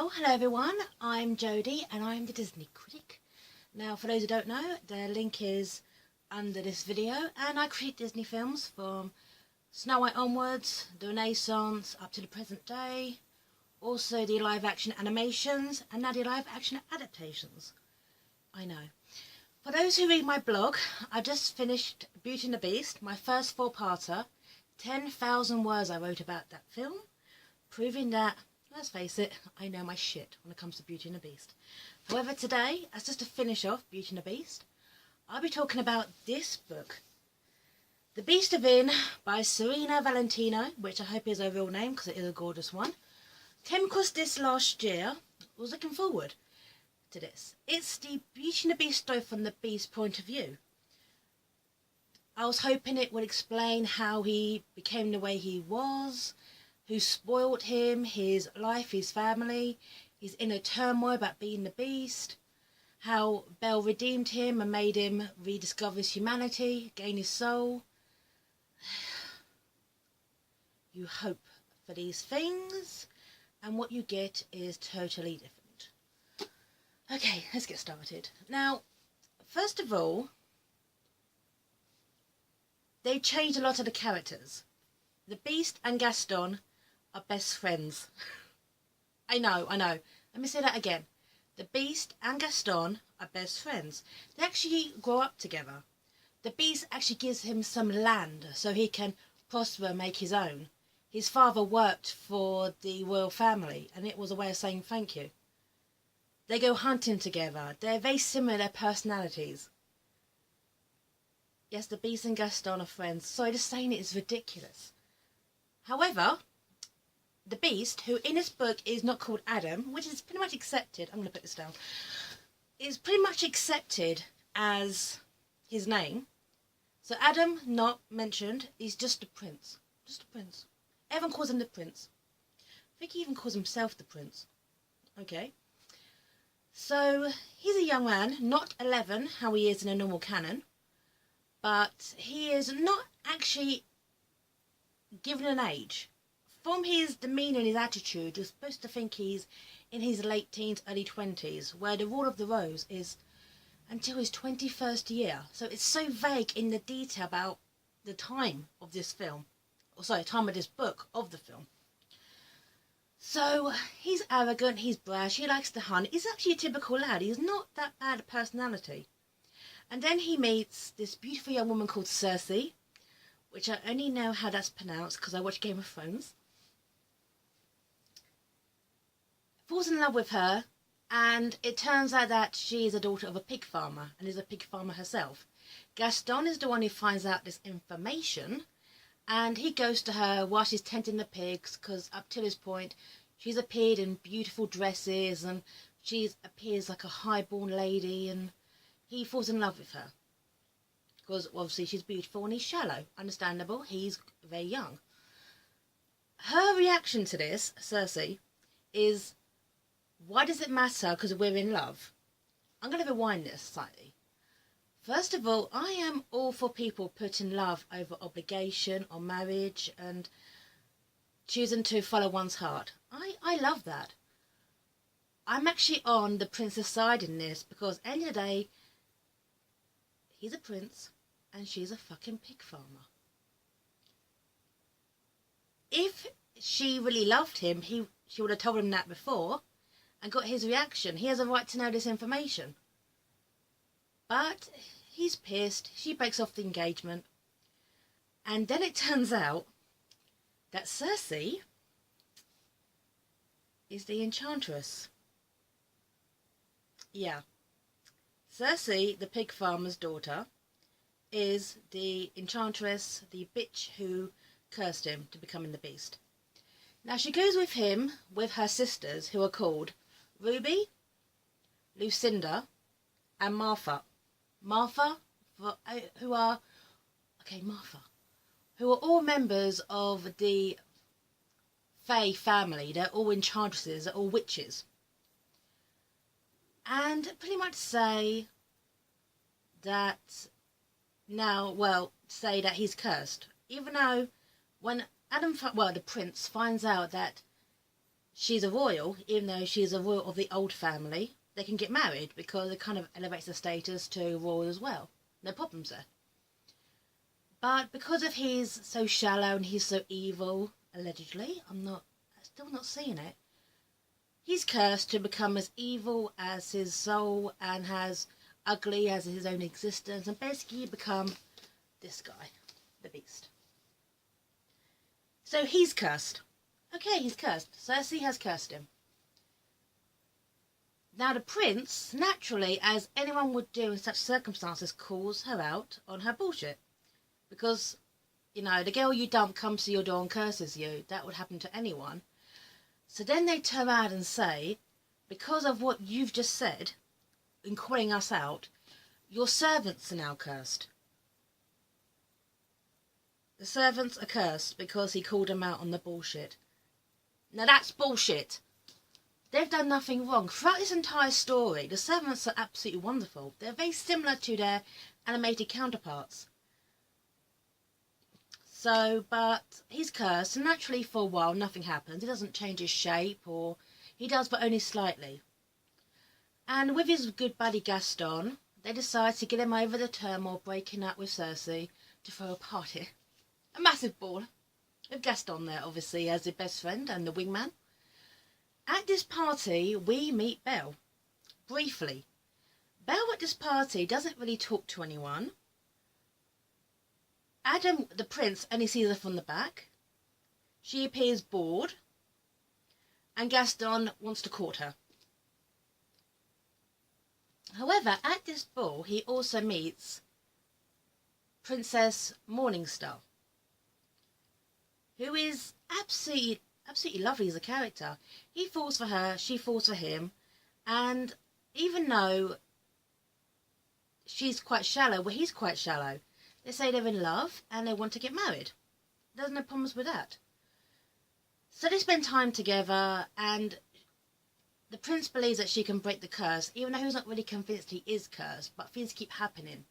Oh, hello everyone, I'm Jodie and I'm the Disney Critic. Now, for those who don't know, the link is under this video, and I critique Disney films from Snow White onwards, the Renaissance, up to the present day, also the live-action animations, and now the live-action adaptations. I know. For those who read my blog, I just finished Beauty and the Beast, my first four-parter, 10,000 words I wrote about that film, proving that, let's face it, I know my shit when it comes to Beauty and the Beast. However, today, as just to finish off Beauty and the Beast, I'll be talking about this book, The Beast Within by Serena Valentino, which I hope is her real name because it is a gorgeous one. Came across this last year, was looking forward to this. It's the Beauty and the Beast story from the Beast's point of view. I was hoping it would explain how he became the way he was, who spoiled him, his life, his family, his inner turmoil about being the Beast, how Belle redeemed him and made him rediscover his humanity, gain his soul. You hope for these things, and what you get is totally different. Okay, let's get started. Now, first of all, they changed a lot of the characters. The Beast and Gaston are best friends. I know. Let me say that again. The Beast and Gaston are best friends. They actually grow up together. The Beast actually gives him some land so he can prosper and make his own. His father worked for the royal family, and it was a way of saying thank you. They go hunting together. They're very similar, their personalities. Yes, the Beast and Gaston are friends. Sorry, just saying it is ridiculous. However, the Beast, who in this book is not called Adam, which is pretty much accepted, I'm going to put this down, is pretty much accepted as his name. So Adam, not mentioned, he's just a prince. Just a prince. Everyone calls him the prince. I think he even calls himself the prince. Okay. So he's a young man, not 11, how he is in a normal canon, but he is not actually given an age. From his demeanour and his attitude, you're supposed to think he's in his late teens, early 20s, where the Rule of the Rose is until his 21st year. So it's so vague in the detail about the time of this film. Or sorry, time of this book of the film. So he's arrogant, he's brash, he likes to hunt. He's actually a typical lad. He's not that bad a personality. And then he meets this beautiful young woman called Cersei, which I only know how that's pronounced because I watch Game of Thrones. Falls in love with her, and it turns out that she is a daughter of a pig farmer and is a pig farmer herself. Gaston is the one who finds out this information, and he goes to her while she's tending the pigs, because up to this point she's appeared in beautiful dresses and she appears like a high-born lady, and he falls in love with her because obviously she's beautiful and he's shallow. Understandable, he's very young. Her reaction to this, Cersei, is, why does it matter because we're in love? I'm going to rewind this slightly. First of all, I am all for people putting love over obligation or marriage and choosing to follow one's heart. I love that. I'm actually on the prince's side in this because at the end of the day, he's a prince and she's a fucking pig farmer. If she really loved him, she would have told him that before and got his reaction. He has a right to know this information. But he's pissed. She breaks off the engagement. And then it turns out that Cersei is the enchantress. Yeah. Cersei, the pig farmer's daughter, is the enchantress, the bitch who cursed him to becoming the Beast. Now she goes with him with her sisters, who are called Ruby, Lucinda, and Martha. Martha, who are all members of the Fae family. They're all enchantresses, they're all witches. And pretty much say that say that he's cursed. Even though when the prince finds out that she's a royal, even though she's a royal of the old family, they can get married because it kind of elevates the status to royal as well. No problems there. But because of he's so shallow and he's so evil, allegedly, I'm still not seeing it. He's cursed to become as evil as his soul and as ugly as his own existence, and basically become this guy, the Beast. So he's cursed. Okay, he's cursed. Cersei has cursed him. Now the prince, naturally, as anyone would do in such circumstances, calls her out on her bullshit. Because, you know, the girl you dump comes to your door and curses you. That would happen to anyone. So then they turn around and say, because of what you've just said, in calling us out, your servants are now cursed. The servants are cursed because he called them out on the bullshit. Now that's bullshit. They've done nothing wrong. Throughout this entire story, the servants are absolutely wonderful. They're very similar to their animated counterparts. So, but he's cursed, and naturally for a while nothing happens. He doesn't change his shape, or he does, but only slightly. And with his good buddy Gaston, they decide to get him over the turmoil breaking up with Cersei to throw a party. A massive ball. With Gaston there, obviously, as the best friend and the wingman. At this party, we meet Belle. Briefly. Belle at this party doesn't really talk to anyone. Adam, the prince, only sees her from the back. She appears bored. And Gaston wants to court her. However, at this ball, he also meets Princess Morningstar, who is absolutely lovely as a character. He falls for her, she falls for him, and even though she's quite shallow, well, he's quite shallow, they say they're in love and they want to get married. There's no problems with that. So they spend time together, and the prince believes that she can break the curse, even though he's not really convinced he is cursed, but things keep happening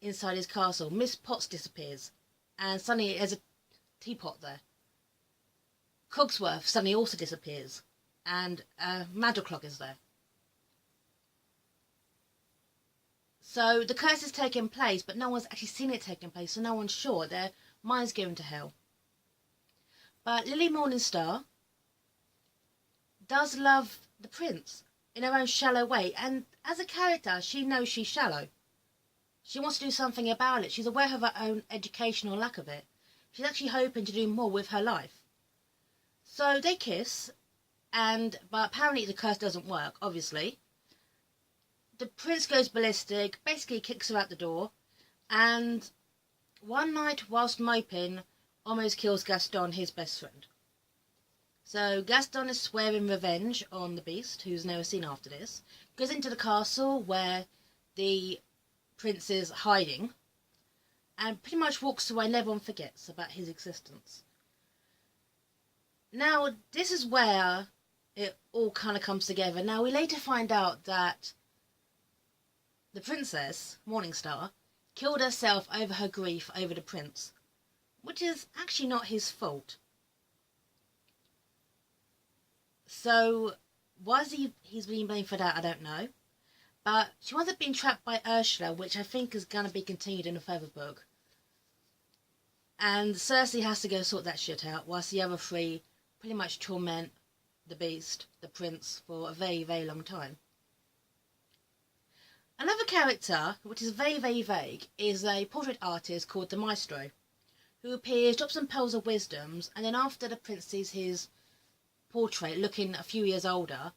inside his castle. Miss Potts disappears, and suddenly there's a teapot there. Cogsworth suddenly also disappears, and a mantle clock is there. So the curse is taking place, but no one's actually seen it taking place, so no one's sure. Their mind's going to hell. But Lily Morningstar does love the prince in her own shallow way, and as a character, she knows she's shallow. She wants to do something about it. She's aware of her own education or lack of it. She's actually hoping to do more with her life. So they kiss, but apparently the curse doesn't work, obviously. The prince goes ballistic, basically kicks her out the door, and one night whilst moping, almost kills Gaston, his best friend. So Gaston is swearing revenge on the Beast, who's never seen after this, goes into the castle where the prince is hiding, and pretty much walks away and everyone forgets about his existence. Now, this is where it all kind of comes together. Now, we later find out that the princess, Morningstar, killed herself over her grief over the prince, which is actually not his fault. So, was he's being blamed for that? I don't know. But she winds up being trapped by Ursula, which I think is going to be continued in a further book. And Cersei has to go sort that shit out, whilst the other three pretty much torment the Beast, the prince, for a very, very long time. Another character, which is very, very vague, is a portrait artist called the Maestro, who appears, drops some pearls of wisdoms, and then after the prince sees his portrait looking a few years older,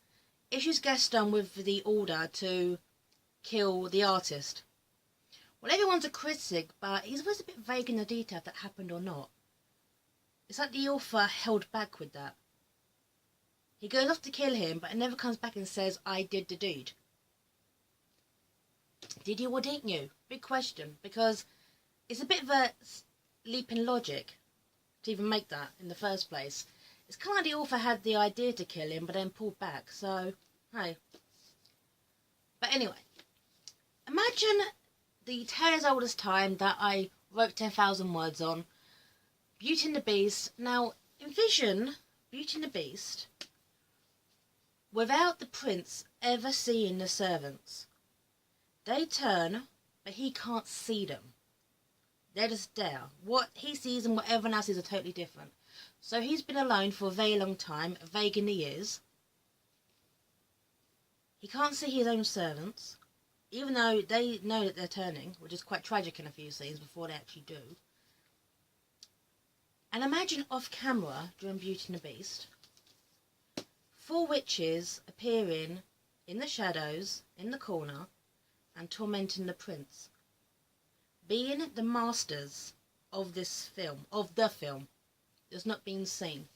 issues Gaston with the order to kill the artist. Well, everyone's a critic, but he's always a bit vague in the detail if that happened or not. It's like the author held back with that. He goes off to kill him, but it never comes back and says, I did the deed. Did you or didn't you? Big question, because it's a bit of a leap in logic to even make that in the first place. It's kind of like the author had the idea to kill him, but then pulled back, so, hey. But anyway, imagine the tale as old as time that I wrote 10,000 words on, Beauty and the Beast. Now, envision Beauty and the Beast without the prince ever seeing the servants. They turn, but he can't see them. They're just there. What he sees and what everyone else sees are totally different. So he's been alone for a very long time, vague in the years. He can't see his own servants, even though they know that they're turning, which is quite tragic in a few scenes before they actually do. And imagine off camera during Beauty and the Beast, 4 witches appearing in the shadows, in the corner, and tormenting the prince. Being the masters of this film, of the film, that's not been seen.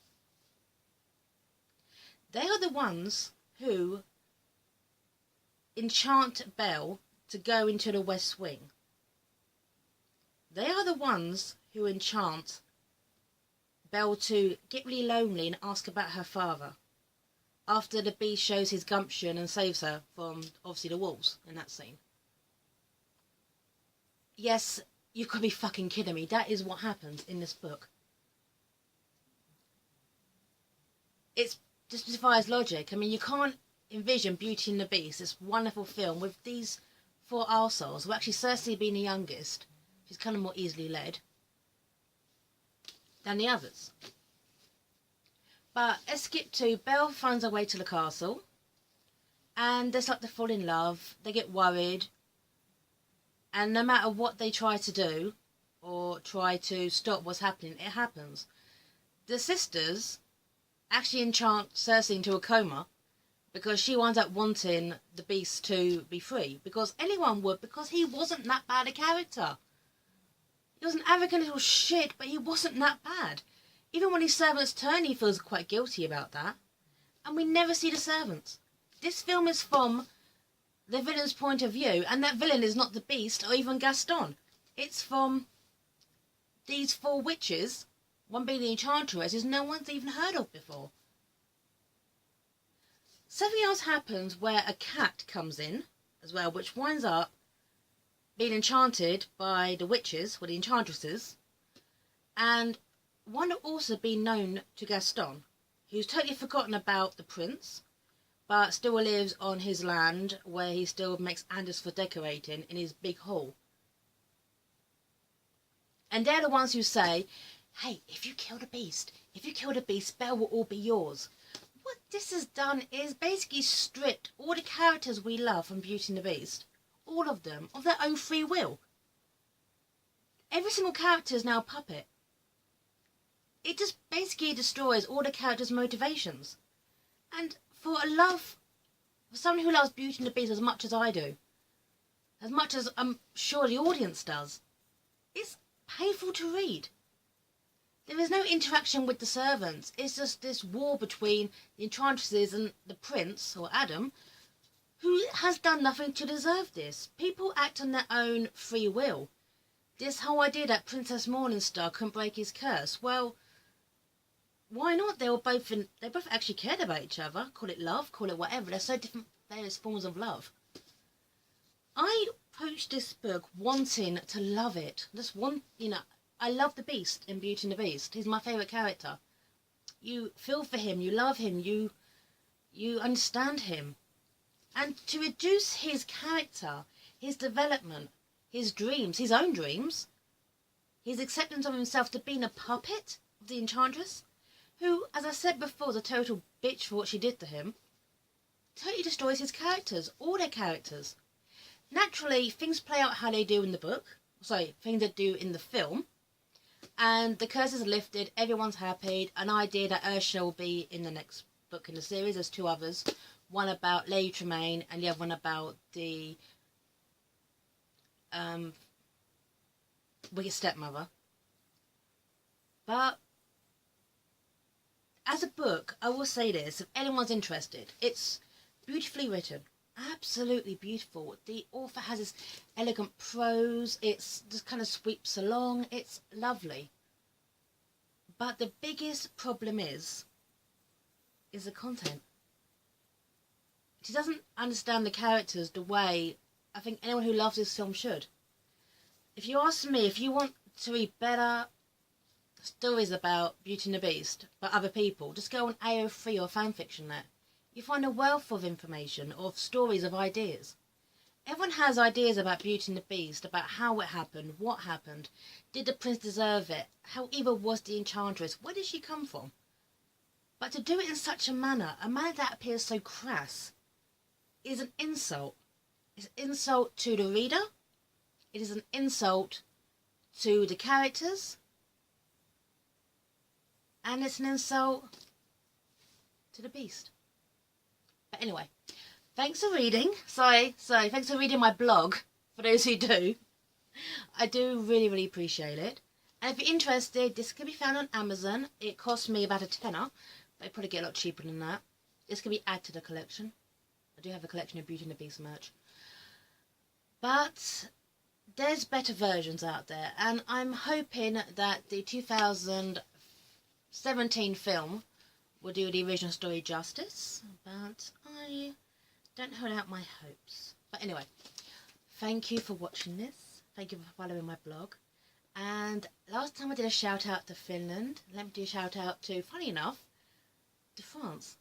They are the ones who enchant Belle to go into the West Wing. They are the ones who enchant Belle to get really lonely and ask about her father, after the Beast shows his gumption and saves her from, obviously, the wolves in that scene. Yes, you could be fucking kidding me. That is what happens in this book. It just defies logic. I mean, you can't envision Beauty and the Beast, this wonderful film, with these 4 arseholes, well, actually Cersei being the youngest, she's kind of more easily led than the others. But let's skip to Belle finds her way to the castle, and they start to fall in love. They get worried, and no matter what they try to do or try to stop what's happening, it happens. The sisters actually enchant Cersei into a coma because she winds up wanting the Beast to be free, because anyone would, because he wasn't that bad a character. He was an arrogant little shit, but he wasn't that bad. Even when his servants turn, he feels quite guilty about that. And we never see the servants. This film is from the villain's point of view, and that villain is not the Beast or even Gaston. It's from these 4 witches, one being the Enchantress, who no one's even heard of before. Something else happens where a cat comes in as well, which winds up being enchanted by the witches, or the enchantresses, and one also being known to Gaston, who's totally forgotten about the prince, but still lives on his land, where he still makes candles for decorating in his big hall. And they're the ones who say, hey, if you kill the Beast, Belle will all be yours. What this has done is basically stripped all the characters we love from Beauty and the Beast, all of them, of their own free will. Every single character is now a puppet. It just basically destroys all the characters' motivations. And for someone who loves Beauty and the Beast as much as I do, as much as I'm sure the audience does, it's painful to read. There is no interaction with the servants. It's just this war between the enchantresses and the prince, or Adam, who has done nothing to deserve this. People act on their own free will. This whole idea that Princess Morningstar couldn't break his curse, well, why not? They both actually cared about each other. Call it love, call it whatever. They're so different, various forms of love. I approached this book wanting to love it. I love the Beast in Beauty and the Beast. He's my favourite character. You feel for him, you love him, you understand him. And to reduce his character, his development, his dreams, his own dreams, his acceptance of himself to being a puppet of the Enchantress, who, as I said before, is a total bitch for what she did to him, totally destroys his characters, all their characters. Naturally, things play out how they do in the book, things they do in the film, and the curse is lifted, everyone's happy. An idea that Ursula will be in the next book in the series. There's 2 others, one about Lady Tremaine and the other one about the wicked stepmother. But as a book, I will say this, if anyone's interested, it's beautifully written, absolutely beautiful. The author has this elegant prose, it's just kind of sweeps along, it's lovely. But the biggest problem is the content. She doesn't understand the characters the way I think anyone who loves this film should. If you ask me, if you want to read better stories about Beauty and the Beast by other people, just go on AO3 or fanfiction net. you find a wealth of information, of stories, of ideas. Everyone has ideas about Beauty and the Beast, about how it happened, what happened, did the prince deserve it, how evil was the enchantress, where did she come from? But to do it in such a manner that appears so crass, is an insult. It's an insult to the reader, it is an insult to the characters, and it's an insult to the Beast. But anyway, thanks for reading. Thanks for reading my blog, for those who do. I do really appreciate it. And if you're interested, this can be found on Amazon. It cost me about £10, but you probably get a lot cheaper than that. This can be added to the collection. I do have a collection of Beauty and the Beast merch. But there's better versions out there, and I'm hoping that the 2017 film will do the original story justice, but I don't hold out my hopes. But anyway, thank you for watching this. Thank you for following my blog. And last time I did a shout out to Finland. Let me do a shout out to, funny enough, to France.